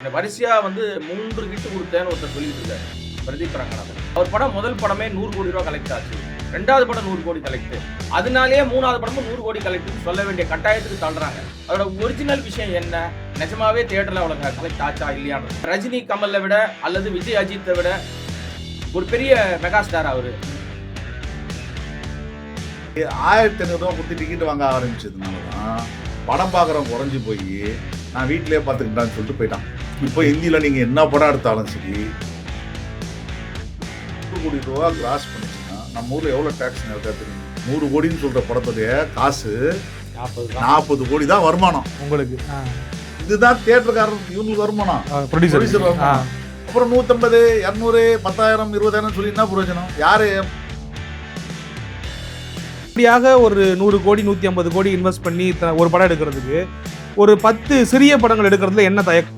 வரிசையா வந்து 3 ஹிட் கொடுத்தேன்னு ஒருத்தர் சொல்லிட்டு இருக்காரு பிரதீப் ரங்கநாதன். அவர் படம் முதல் படமே 100 கோடி ரூபாய் கலெக்ட் ஆச்சு. 2வது படம் 100 கோடி கலெக்ட். அதனாலேயே 3வது படமும் 100 கோடி கலெக்ட் சொல்ல வேண்டிய கட்டாயத்துக்கு தள்ளுறாங்க. அதோட ஒரிஜினல் விஷயம் என்ன? நிஜமாவே தியேட்டர்ல அவ்வளவு கலெக்ட் ஆச்சா இல்லையான்னு. ரஜினி கமலை விட அல்லது விஜய் அஜித்தை விட ஒரு பெரிய மெகா ஸ்டார் அவரு. 1500 ரூபா கொடுத்து டிக்கெட் வாங்க ஆரம்பிச்சதுனால தான் படம் பார்க்குறவங்க குறைஞ்சி போய் நான் வீட்டிலேயே பார்த்துக்கிட்டான்னு சொல்லிட்டு போயிட்டான். இப்போ இந்தியில் நீங்கள் என்ன படம் எடுத்தாலும் சரி 100 கோடி ரூபா கிராஸ் பண்ணிச்சுன்னா நம்ம ஊரில் எவ்வளோ டேக்ஸ் இருக்கா தெரியும். 100 கோடின்னு சொல்கிற படத்துடைய காசு 40 கோடி தான் வருமானம் உங்களுக்கு. இதுதான் தியேட்டருக்காரருக்கு இவங்களுக்கு வருமானம், ப்ரொடியூசர் வருமானம். அப்புறம் 150, 200, 10,000, 20,000 சொல்லி என்ன பிரயோஜனம்? யாரு இப்படியாக ஒரு 100 கோடி 150 கோடி இன்வெஸ்ட் பண்ணி ஒரு படம் எடுக்கிறதுக்கு ஒரு 10 சிறிய படங்கள் எடுக்கிறதுல என்ன தயக்கம்?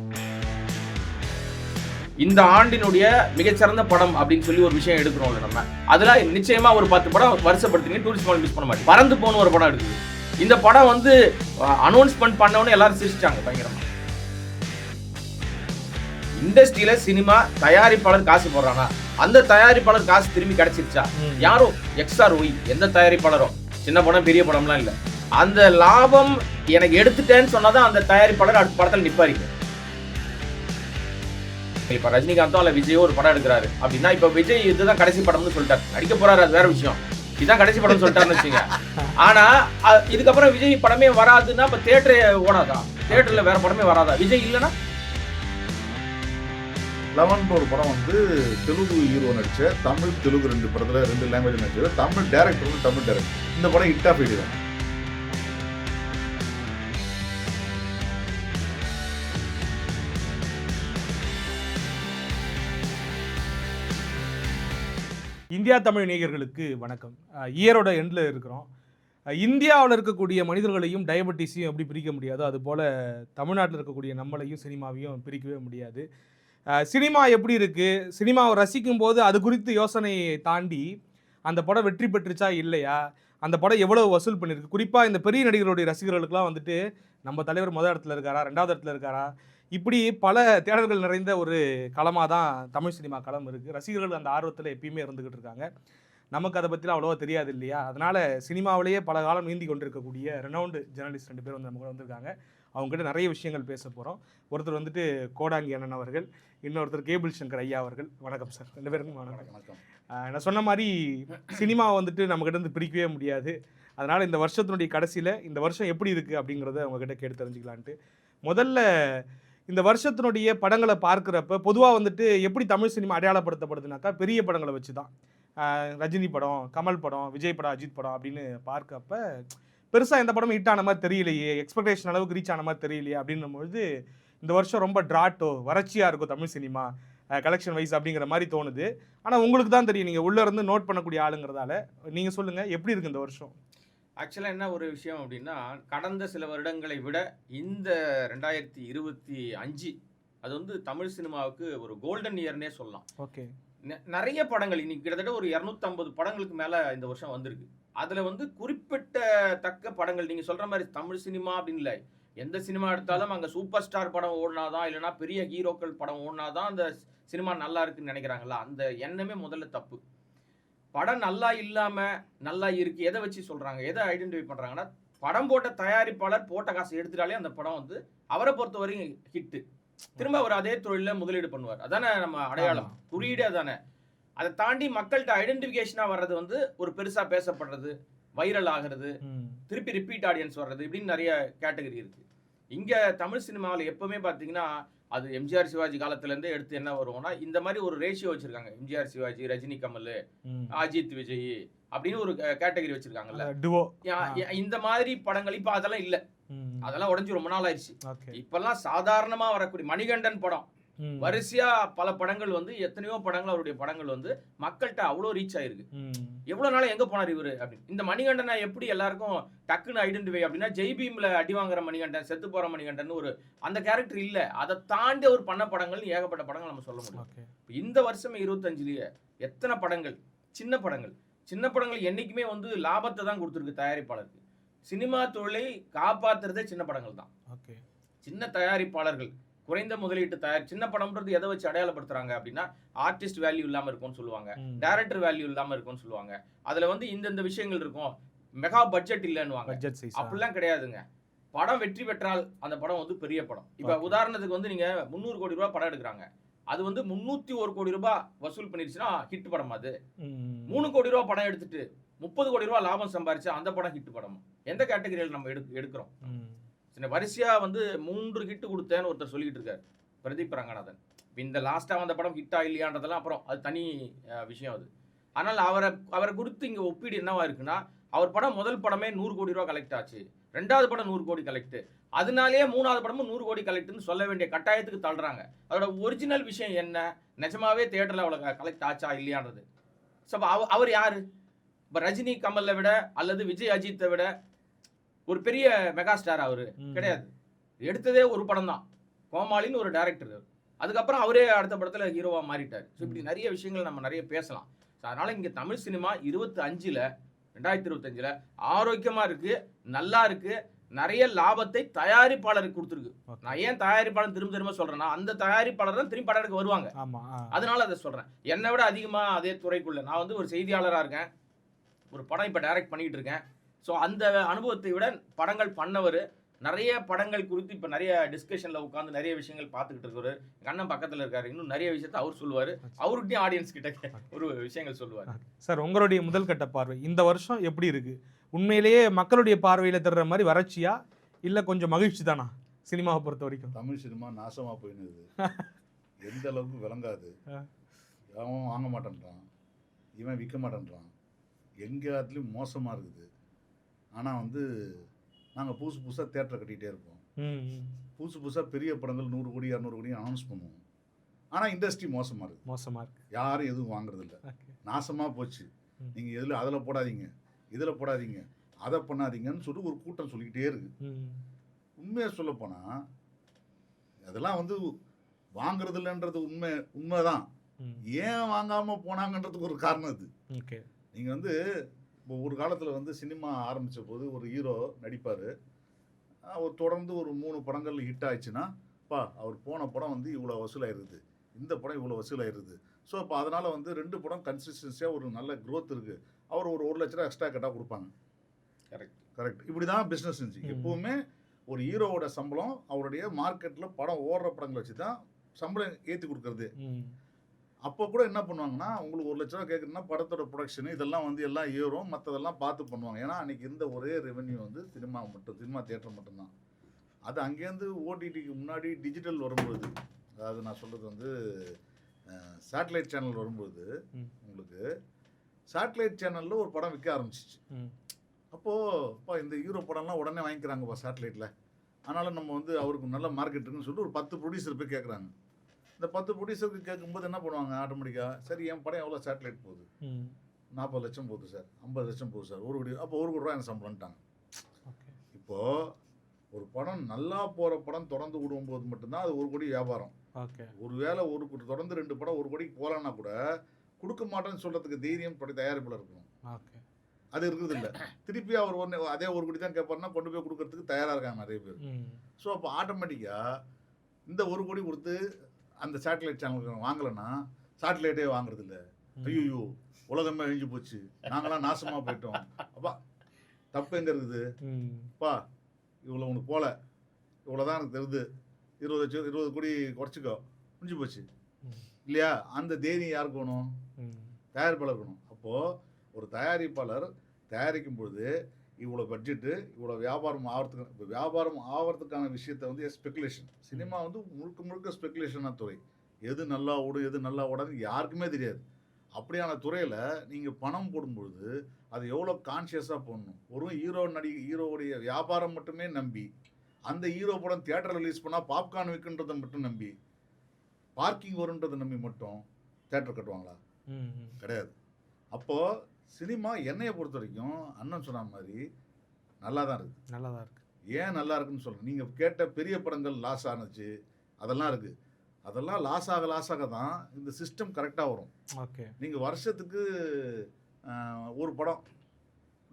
இந்த ஆண்டினுடைய மிகச்சிறந்த படம் அப்படின்னு சொல்லி ஒரு விஷயம் எடுக்கிறோம்ல நம்ம, அதுல நிச்சயமா ஒரு 10 படம் வருஷப்படுத்துங்க. டூரிஸ்ட் மால் மிஸ் பண்ண மாட்டேன். பறந்து போன ஒரு படம் எடுக்குது. இந்த படம் வந்து அனௌன்ஸ்மெண்ட் பண்ணவொடனே எல்லாரும் சிரிச்சிட்டாங்க பயங்கரமா. இண்டஸ்ட்ரியில சினிமா தயாரிப்பாளர் காசு போடுறானா, அந்த தயாரிப்பாளர் காசு திரும்பி கிடைச்சிருச்சா? யாரும் எக்ஸ்ஆர் ஒய் எந்த தயாரிப்பாளரும், சின்ன படம் பெரிய படம்லாம் இல்ல, அந்த லாபம் எனக்கு எடுத்துட்டேன்னு சொன்னாதான் அந்த தயாரிப்பாளர் அடுத்த படத்தில் நிப்பாரிக்க. இப்ப ரஜினிகாந்தோ அல்ல விஜயோ ஒரு படம் எடுக்கிறாரு அப்படின்னா, இப்ப விஜய் இதுதான் கடைசி படம்னு சொல்லிட்டாரு, நடிக்க போறாரு, அது வேற விஷயம். இதுதான் கடைசி படம் சொல்லிட்டாருன்னு வச்சுங்க. ஆனா இதுக்கப்புறம் விஜய் படமே வராதுன்னா இப்ப தியேட்டர் ஓடாதா? தியேட்டர்ல வேற படமே வராதா? விஜய் இல்லைன்னா 11 ஒரு படம் வந்து தெலுங்கு ஹீரோ நடிச்ச, தமிழ் தெலுங்கு 2 படத்துல 2 லாங்குவேஜ் நடிச்சது. Tamil director Tamil director. இந்த படம் ஹிட் ஆஃப் தான். இந்தியா தமிழ் நேயர்களுக்கு வணக்கம். இயரோட எண்டில் இருக்கிறோம். இந்தியாவில் இருக்கக்கூடிய மனிதர்களையும் டயபெட்டிஸையும் எப்படி பிரிக்க முடியாதோ அதுபோல் தமிழ்நாட்டில் இருக்கக்கூடிய நம்மளையும் சினிமாவையும் பிரிக்கவே முடியாது. சினிமா எப்படி இருக்குது, சினிமாவை ரசிக்கும் போது அது குறித்து யோசனையை தாண்டி அந்த படம் வெற்றி பெற்றுச்சா இல்லையா, அந்த படம் எவ்வளோ வசூல் பண்ணியிருக்கு, குறிப்பாக இந்த பெரிய நடிகர்களுடைய ரசிகர்களுக்கெல்லாம் வந்துட்டு நம்ம தலைவர் முதல் இடத்துல இருக்காரா 2வது இடத்துல இருக்காரா, இப்படி பல தேடல்கள் நிறைந்த ஒரு களமாக தான் தமிழ் சினிமா களம் இருக்குது. ரசிகர்கள் அந்த ஆர்வத்தில் எப்பயுமே இருந்துக்கிட்டு இருக்காங்க. நமக்கு அதை பற்றிலாம் அவ்வளோவா தெரியாது இல்லையா. அதனால் சினிமாவிலேயே பல காலம் நீந்தி கொண்டிருக்கக்கூடிய ரெனவுண்டு ஜேர்னலிஸ்ட் 2 பேர் வந்து நம்ம கூட வந்திருக்காங்க. அவங்ககிட்ட நிறைய விஷயங்கள் பேச போகிறோம். ஒருத்தர் வந்துட்டு கோடாங்கி அண்ணன் அவர்கள், இன்னொருத்தர் கேபிள் சங்கர் ஐயா அவர்கள். வணக்கம் சார், 2 பேருக்கும் வணக்கம். நான் சொன்ன மாதிரி சினிமா வந்துட்டு நம்மக்கிட்ட இருந்து பிரிக்கவே முடியாது. அதனால் இந்த வருஷத்தினுடைய கடைசியில் இந்த வருஷம் எப்படி இருக்குது அப்படிங்கிறத அவங்ககிட்ட கேட்டு தெரிஞ்சுக்கலான்ட்டு, முதல்ல இந்த வருஷத்தினுடைய படங்களை பார்க்குறப்ப பொதுவாக வந்துட்டு எப்படி தமிழ் சினிமா அடையாளப்படுத்தப்படுதுனாக்கா பெரிய படங்களை வச்சு தான். ரஜினி படம், கமல் படம், விஜய் படம், அஜித் படம் அப்படின்னு பார்க்கப்ப பெருசாக எந்த படமும் ஹிட் ஆன மாதிரி தெரியலையே, எக்ஸ்பெக்டேஷன் அளவுக்கு ரீச் ஆன மாதிரி தெரியலையே அப்படின்னும்பொழுது இந்த வருஷம் ரொம்ப ட்ராட்டோ வறட்சியாக இருக்கும் தமிழ் சினிமா கலெக்ஷன் வைஸ் அப்படிங்கிற மாதிரி தோணுது. ஆனால் உங்களுக்கு தான் தெரியும், நீங்கள் உள்ளே இருந்து நோட் பண்ணக்கூடிய ஆளுங்கிறதால நீங்கள் சொல்லுங்கள் எப்படி இருக்குது இந்த வருஷம்? ஆக்சுவலாக என்ன ஒரு விஷயம் அப்படின்னா, கடந்த சில வருடங்களை விட இந்த 2025 அது வந்து தமிழ் சினிமாவுக்கு ஒரு கோல்டன் இயர்னே சொல்லலாம். ஓகே, நிறைய படங்கள் இன்னைக்கு கிட்டத்தட்ட ஒரு 250 படங்களுக்கு மேலே இந்த வருஷம் வந்திருக்கு. அதில் வந்து குறிப்பிட்ட தக்க படங்கள் நீங்கள் சொல்கிற மாதிரி தமிழ் சினிமா அப்படின்னு இல்லை, எந்த சினிமா எடுத்தாலும் அங்கே சூப்பர் ஸ்டார் படம் ஓடினாதான், இல்லைனா பெரிய ஹீரோக்கள் படம் ஓடினாதான் அந்த சினிமா நல்லா இருக்குன்னு நினைக்கிறாங்களா, அந்த எண்ணமே முதல்ல தப்பு. படம் நல்லா இல்லாமல் நல்லா இருக்குது எதை வச்சு சொல்கிறாங்க, எதை ஐடென்டிஃபை பண்ணுறாங்கன்னா, படம் போட்ட தயாரிப்பாளர் போட்ட காசை எடுத்துட்டாலே அந்த படம் வந்து அவரை பொறுத்த வரைக்கும் ஹிட்டு. திரும்ப அவர் அதே தொழிலில் முதலீடு பண்ணுவார். அதானே நம்ம அடையாளம், குறியீடு அதானே. அதை தாண்டி மக்கள்கிட்ட ஐடென்டிஃபிகேஷனாக வர்றது வந்து ஒரு பெருசாக பேசப்படுறது, வைரல் ஆகிறது, திருப்பி ரிப்பீட் ஆடியன்ஸ் வர்றது, இப்படின்னு நிறைய கேட்டகரி இருக்குது. இங்கே தமிழ் சினிமாவில் எப்போவுமே பார்த்தீங்கன்னா அது எம்ஜிஆர் சிவாஜி காலத்துலேருந்தே எடுத்து என்ன வருவோம்னா இந்த மாதிரி ஒரு ரேஷியோ வச்சுருக்காங்க. எம்ஜிஆர் சிவாஜி, ரஜினி கமல், அஜித் விஜய் அப்படின்னு ஒரு கேட்டகரி வச்சுருக்காங்கல்ல. இந்த மாதிரி படங்கள் இப்போ அதெல்லாம் இல்லை, அதெல்லாம் உடஞ்சி ரொம்ப நாள் ஆயிடுச்சு. இப்பெல்லாம் சாதாரணமாக வரக்கூடிய மணிகண்டன் படம் வரிசையா பல படங்கள் வந்து எத்தனையோ படங்கள் அவருடைய படங்கள் வந்து மக்கள்கிட்ட அவ்வளோ ரீச் ஆயிருக்கு. எவ்வளவு நாள் எங்க போனார் இவரு அப்படின்னு. இந்த மணிகண்டனை எப்படி எல்லாருக்கும் டக்குன்னு ஐடென்டிஃபை அப்படின்னா, ஜெய்பீம்ல அடி வாங்குற மணிகண்டன், செத்து போற மணிகண்டன் ஒரு அந்த கேரக்டர் இல்ல, அதை தாண்டி அவர் பண்ண படங்கள் ஏகப்பட்ட படங்கள் நம்ம சொல்ல முடியும். இந்த வருஷம் 25லயே எத்தனை படங்கள், சின்ன படங்கள். சின்ன படங்கள் என்னைக்குமே வந்து லாபத்தை தான் கொடுத்துருக்கு தயாரிப்பாளருக்கு. சினிமா தொழிலை காப்பாத்துறதே சின்ன படங்கள் தான். சின்ன தயாரிப்பாளர்கள் குறைந்த முதலீட்டு தயார் சின்ன படம்ன்றது எதை வச்சு அடையாளப்படுத்துறாங்க அப்படின்னா ஆர்டிஸ்ட் வேல்யூ இல்லாம இருக்கும்னு சொல்லுவாங்க, டைரக்டர் வேல்யூ இல்லாம இருக்கும்னு சொல்லுவாங்க, அதுல வந்து இந்த விஷயங்கள் இருக்கும், மெகா பட்ஜெட் இல்லைன்னுவாங்க. அப்படிலாம் கிடையாதுங்க. படம் வெற்றி பெற்றால் அந்த படம் வந்து பெரிய படம். இப்ப உதாரணத்துக்கு வந்து நீங்க 300 கோடி ரூபாய் படம் எடுக்கிறாங்க, அது வந்து 301 கோடி ரூபாய் வசூல் பண்ணிருச்சுன்னா ஹிட் படம் அது. 3 கோடி ரூபாய் படம் எடுத்துட்டு 30 கோடி ரூபாய் லாபம் சம்பாரிச்சா அந்த படம் ஹிட் படம். எந்த கேட்டகரியில் நம்ம எடுக்கிறோம்? வரிசையா வந்து 3 ஹிட் கொடுத்தேன்னு ஒருத்தர் சொல்லிட்டு இருக்காரு, பிரதீப் ரங்கநாதன். இந்த லாஸ்டா வந்த படம் ஹிட்டா இல்லையான்றதெல்லாம் அப்புறம் அது தனி விஷயம் அது. ஆனால் அவரை குறித்து இங்க ஒப்பீடு என்னவா இருக்குன்னா, அவர் படம் முதல் படமே 100 கோடி ரூபாய் கலெக்ட் ஆச்சு, 2வது படம் 100 கோடி கலெக்ட், அதனாலேயே 3வது படமும் 100 கோடி கலெக்ட்னு சொல்ல வேண்டிய கட்டாயத்துக்கு தள்ளுறாங்க. அதோட ஒரிஜினல் விஷயம் என்ன, நிஜமாவே தியேட்டர்ல அவ்வளவு கலெக்ட் ஆச்சா இல்லையான்றது. அவர் யாரு? இப்ப ரஜினி கமலை விட அல்லது விஜய் அஜித்தை விட ஒரு பெரிய மெகா ஸ்டார் அவரு கிடையாது. எடுத்ததே ஒரு படம் தான், கோமாளின்னு ஒரு டைரக்டர். அதுக்கப்புறம் அவரே அடுத்த படத்துல ஹீரோவா மாறிட்டார். இப்படி நிறைய விஷயங்கள் நம்ம நிறைய பேசலாம். அதனால இங்க தமிழ் சினிமா 2025ல ஆரோக்கியமா இருக்கு, நல்லா இருக்கு, நிறைய லாபத்தை தயாரிப்பாளருக்கு கொடுத்துருக்கு. நான் ஏன் தயாரிப்பாளர் திரும்ப சொல்றேன்னா, அந்த தயாரிப்பாளர் தான் திரும்பி படம் எடுக்க வருவாங்க. அதனால அதை சொல்றேன். என்னை விட அதிகமா அதே துறைக்குள்ள நான் வந்து ஒரு செய்தியாளரா இருக்கேன், ஒரு படம் இப்ப டைரக்ட் பண்ணிட்டு இருக்கேன். ஸோ அந்த அனுபவத்தை விட படங்கள் பண்ணவர், நிறைய படங்கள் குறித்து இப்போ நிறைய டிஸ்கஷனில் உட்காந்து நிறைய விஷயங்கள் பார்த்துக்கிட்டு இருக்காரு. எங்கள் அண்ணன் பக்கத்தில் இருக்காரு, இன்னும் நிறைய விஷயத்தை அவர் சொல்லுவார், அவருகிட்டையும் ஆடியன்ஸ் கிட்ட ஒரு விஷயங்கள் சொல்லுவார். சார், உங்களுடைய முதல் கட்ட பார்வை இந்த வருஷம் எப்படி இருக்கு? உண்மையிலேயே மக்களுடைய பார்வையில் தர்ற மாதிரி வறட்சியா இல்லை கொஞ்சம் மகிழ்ச்சி தானா சினிமாவை பொறுத்த வரைக்கும்? தமிழ் சினிமா நாசமாக போயிடுது. எந்த அளவுக்கு விளங்காது, அவன் வாங்க மாட்டேன்றான், இவன் விற்க மாட்டேன்றான், எங்கேயாத்துலேயும் மோசமாக இருக்குது. ஆனால் வந்து நாங்கள் புதுசாக தேட்டரை கட்டிகிட்டே இருப்போம், புதுசாக பெரிய படங்கள் 100 கோடி 200 கோடி அனௌன்ஸ் பண்ணுவோம். ஆனால் இண்டஸ்ட்ரி மோசமாக இருக்குது, யாரும் எதுவும் வாங்குறதில்ல, நாசமாக போச்சு. நீங்கள் எதில் அதில் போடாதீங்க, இதில் போடாதீங்க, அதை பண்ணாதீங்கன்னு சொல்லி ஒரு கூட்டம் சொல்லிக்கிட்டே இருக்குது. உண்மையாக சொல்லப்போனால் அதெல்லாம் வந்து வாங்குறதில்லன்றது உண்மைதான். ஏன் வாங்காமல் போனாங்கன்றதுக்கு ஒரு காரணம் அது. நீங்கள் வந்து இப்போ ஒரு காலத்தில் வந்து சினிமா ஆரம்பித்த போது ஒரு ஹீரோ நடிப்பார், அவர் தொடர்ந்து ஒரு 3 படங்கள் ஹிட் ஆயிடுச்சுன்னா, அவர் போன படம் வந்து இவ்வளோ வசூலாயிருது, இந்த படம் இவ்வளோ வசூலாயிருது. ஸோ இப்போ அதனால் வந்து 2 படம் கன்சிஸ்டன்சியாக ஒரு நல்ல க்ரோத் இருக்குது, அவர் ஒரு 1 லட்ச ரூபா எக்ஸ்ட்ரா கேட்டால் கொடுப்பாங்க. கரெக்ட். இப்படி தான் பிஸ்னஸ் இருந்துச்சு எப்போவுமே. ஒரு ஹீரோவோட சம்பளம் அவருடைய மார்க்கெட்டில் படம் ஓடுற படங்களை வச்சு தான் சம்பளம் ஏற்றி கொடுக்கறது. அப்போ கூட என்ன பண்ணுவாங்கன்னா, உங்களுக்கு 1 லட்ச ரூபா கேட்குறதுனா படத்தோட ப்ரொடக்ஷனு இதெல்லாம் வந்து எல்லாம் ஏறும், மற்றதெல்லாம் பார்த்து பண்ணுவாங்க. ஏன்னா அன்றைக்கி இருந்த ஒரே ரெவென்யூ வந்து சினிமா தியேட்டர் மட்டும்தான். அது அங்கேருந்து ஓடிடிக்கு முன்னாடி டிஜிட்டல் வரும்போது, அதாவது நான் சொல்கிறது வந்து சேட்டலைட் சேனல் வரும்போது, உங்களுக்கு சேட்டலைட் சேனலில் ஒரு படம் விற்க ஆரம்பிச்சிச்சு. அப்போது இந்த ஹீரோ படம்லாம் உடனே வாங்கிக்கிறாங்கப்பா சேட்டலைட்டில், அதனால் நம்ம வந்து அவருக்கு நல்ல மார்க்கெட் இருக்குன்னு சொல்லிட்டு ஒரு 10 ப்ரொடியூசர் போய் கேட்குறாங்க. இந்த 10 ப்ரொடியூசருக்கு கேட்கும்போது என்ன பண்ணுவாங்க, ஆட்டோமேட்டிக்காக சரி என் படம் எவ்வளோ சேட்டலைட் போகுது, 40 லட்சம் போகுது சார், 50 லட்சம் போகுது சார், 1 கோடி, அப்போ 1 கோடி ரூபா எனக்கு சம்பளம்ட்டாங்க. இப்போது ஒரு படம் நல்லா போகிற படம் தொடர்ந்து விடும்போது மட்டும்தான் அது 1 கோடி வியாபாரம். ஒரு வேளை தொடர்ந்து 2 படம் 1 கோடிக்கு போகலான்னா கூட கொடுக்க மாட்டேன்னு சொல்கிறதுக்கு தைரியம் தயாரிப்பில் இருக்கணும். அது இருக்கிறது இல்லை. திருப்பி அவர் அதே 1 கோடி தான் கேட்பாருன்னா கொண்டு போய் கொடுக்கறதுக்கு தயாராக இருக்காங்க நிறைய பேர். ஸோ அப்போ ஆட்டோமேட்டிக்காக இந்த 1 கோடி கொடுத்து அந்த சேட்டலைட் சேனலுக்கு வாங்கலைன்னா சேட்டலைட்டே வாங்குறது இல்லை. ஐயோ உலகமே அழிஞ்சு போச்சு, நாங்களாம் நாசமாக போயிட்டோம், அப்பா தப்பு எங்கே இருக்குது, இவ்வளோ உனக்கு போல, இவ்வளோதான் எனக்கு தெரியுது, 20 கோடி குறைச்சிக்கோ, முடிஞ்சு போச்சு இல்லையா? அந்த தைரியம் யாருக்கு வேணும்? தயாரிப்பாளர் இருக்கணும். அப்போது ஒரு தயாரிப்பாளர் தயாரிக்கும் பொழுது இவ்வளோ பட்ஜெட்டு, இவ்வளோ வியாபாரம் ஆகிறதுக்கான விஷயத்தை வந்து ஸ்பெகுலேஷன். சினிமா வந்து முழுக்க ஸ்பெகுலேஷனான துறை. எது நல்லா ஓடும் எது நல்லா ஓடாது யாருக்குமே தெரியாது. அப்படியான துறையில் நீங்கள் பணம் போடும்பொழுது அது எவ்வளோ கான்ஷியஸாக போடணும். ஒரு ஹீரோவுடைய வியாபாரம் மட்டுமே நம்பி, அந்த ஹீரோ படம் தியேட்டர் ரிலீஸ் பண்ணால் பாப்கார்ன் விற்கின்றதை மட்டும் நம்பி, பார்க்கிங் வருன்றதை நம்பி மட்டும் தியேட்டர் கட்டுவாங்களா? கிடையாது. அப்போது சினிமா என்னையை பொறுத்த வரைக்கும் அண்ணன் சொன்ன மாதிரி நல்லா தான் இருக்குது. ஏன் நல்லா இருக்குன்னு சொல்கிறேன், நீங்கள் கேட்ட பெரிய படங்கள் லாஸ் ஆனுச்சு, அதெல்லாம் இருக்குது. அதெல்லாம் லாஸ் ஆக தான் இந்த சிஸ்டம் கரெக்டாக வரும். நீங்கள் வருஷத்துக்கு ஒரு படம்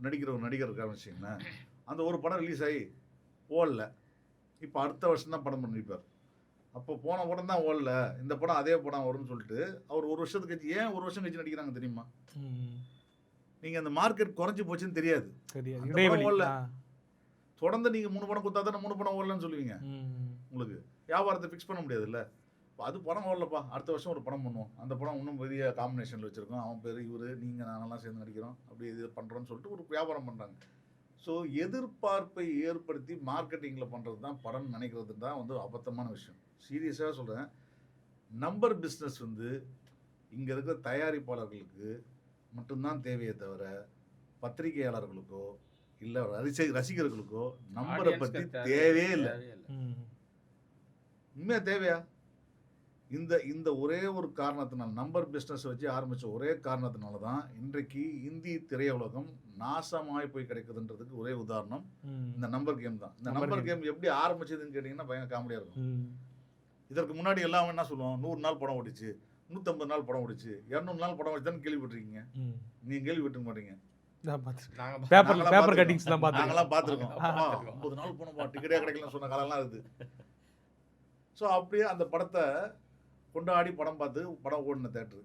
நடிக்கிற ஒரு நடிகர் இருக்கான்னு வச்சிங்களேன், அந்த ஒரு படம் ரிலீஸ் ஆகி ஓடல, இப்போ அடுத்த வருஷம் தான் படம் பண்ணிப்பார். அப்போ போன படம் தான் ஓடல, இந்த படம் அதே படம் வரும்னு சொல்லிட்டு அவர் ஒரு வருஷத்துக்கு கழிச்சு ஏன் ஒரு வருஷம் கழிச்சு நடிக்கிறாங்க தெரியுமா? நீங்கள் அந்த மார்க்கெட் குறைஞ்சி போச்சுன்னு தெரியாது. அந்த படம் ஓடல, தொடர்ந்து நீங்கள் 3 படம் கொடுத்தா தானே 3 படம் ஓடலன்னு சொல்லுவீங்க. உங்களுக்கு வியாபாரத்தை ஃபிக்ஸ் பண்ண முடியாதுல்ல. அது படம் ஓடலப்பா, அடுத்த வருஷம் ஒரு படம் பண்ணுவோம், அந்த படம் இன்னும் பெரிய காம்பினேஷனில் வச்சுருக்கோம், அவன் பேர் இவர், நீங்கள் நானெல்லாம் சேர்ந்து நடிக்கிறோம், அப்படி இது பண்ணுறோன்னு சொல்லிட்டு ஒரு வியாபாரம் பண்ணுறாங்க. ஸோ எதிர்பார்ப்பை ஏற்படுத்தி மார்க்கெட்டிங்கில் பண்ணுறது தான் படம்னு நினைக்கிறது தான் வந்து அபத்தமான விஷயம். சீரியஸாக சொல்கிறேன். நம்பர் பிஸ்னஸ் வந்து இங்கே இருக்கிற தயாரிப்பாளர்களுக்கு மட்டும்தான் தேவையே தவிர பத்திரிகையாளர்களுக்கோ இல்லை ரசிகர்களுக்கோ நம்பரை பற்றி தேவையே இல்லை. உண்மையாக தேவையா? இந்த ஒரே ஒரு காரணத்தினால, நம்பர் பிஸ்னஸ் வச்சு ஆரம்பித்த ஒரே காரணத்தினால தான் இன்றைக்கு இந்தி திரையுலகம் நாசமாய் போய் கிடைக்குதுன்றதுக்கு ஒரே உதாரணம் இந்த நம்பர் கேம் தான். இந்த நம்பர் கேம் எப்படி ஆரம்பிச்சதுன்னு கேட்டிங்கன்னா பயங்கர காமெடியாக இருக்கும். இதற்கு முன்னாடி எல்லாம் என்ன சொல்லுவோம், 100 நாள் படம் ஓடிச்சு, 150 நாள் படம் ஓடிச்சு, 200 நாள் படம் ஓடிச்சு தான் கேள்விப்பட்டிருக்கீங்க. நீங்கள் கேள்விப்பட்டிருக்க மாட்டீங்க. பேப்பர் கட்டிங்ஸ்லாம் நாங்களாம் பார்த்துருக்கோம். 50 நாள் போனோம் டிக்கெட்டே கிடைக்கலன்னு சொன்ன காலம்லாம் இருக்குது. ஸோ அப்படியே அந்த படத்தை கொண்டாடி படம் பார்த்து படம் ஓடின தேட்டரு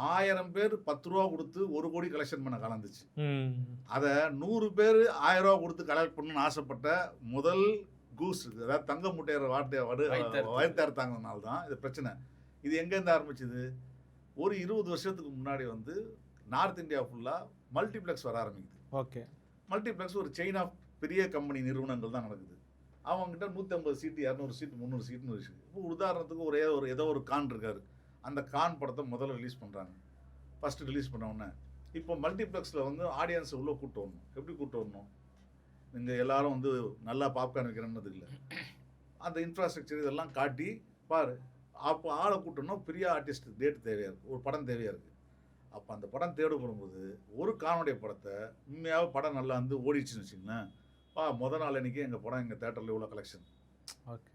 1000 பேர் 10 ரூபா கொடுத்து 1 கோடி கலெக்ஷன் பண்ண காலம் இருந்துச்சு. அதை 100 பேர் 1000 ரூபா கொடுத்து கலெக்ட் பண்ணணும்னு ஆசைப்பட்ட முதல் கூஸ், அதாவது தங்க முட்டையர் வயர்த்தார்த்தாங்கனால தான் இது பிரச்சனை. இது எங்கேருந்து ஆரம்பிச்சுது? ஒரு 20 வருஷத்துக்கு முன்னாடி வந்து நார்த் இந்தியா ஃபுல்லாக மல்டிப்ளெக்ஸ் வர ஆரம்பிக்குது. ஓகே, மல்டிப்ளெக்ஸ் ஒரு செயின் ஆஃப் பெரிய கம்பெனி நிறுவனங்கள் தான் நடக்குது. அவங்ககிட்ட 150 சீட்டு 200 சீட்டு 300 சீட்டுன்னு இருக்குது. இப்போ உதாரணத்துக்கு ஏதோ ஒரு கான் இருக்காரு, அந்த கான் படத்தை முதல்ல ரிலீஸ் பண்ணுறாங்க. ஃபஸ்ட்டு ரிலீஸ் பண்ண உடனே இப்போ மல்டிப்ளெக்ஸில் வந்து ஆடியன்ஸை உள்ளே கூப்பிட்டு வரணும். எப்படி கூப்பிட்டு வரணும்? நீங்கள் எல்லாரும் வந்து நல்லா பாப்கார்ன் வைக்கிறேன்னது இல்லை, அந்த இன்ஃப்ராஸ்ட்ரக்சர் இதெல்லாம் காட்டி பாரு. அப்போ ஆளை கூட்டணும், பெரிய ஆர்டிஸ்ட் டேட் தேவையாக இருக்குது, ஒரு படம் தேவையாக இருக்குது. அப்போ அந்த படம் தேவைப்படும்போது ஒரு கானுடைய படத்தை உண்மையாக படம் நல்லா வந்து ஓடிச்சுன்னு வச்சுங்களேன், முதல் நாள் அன்றைக்கி எங்கள் படம் எங்கள் தேட்டரில் இவ்வளோ கலெக்ஷன். ஓகே,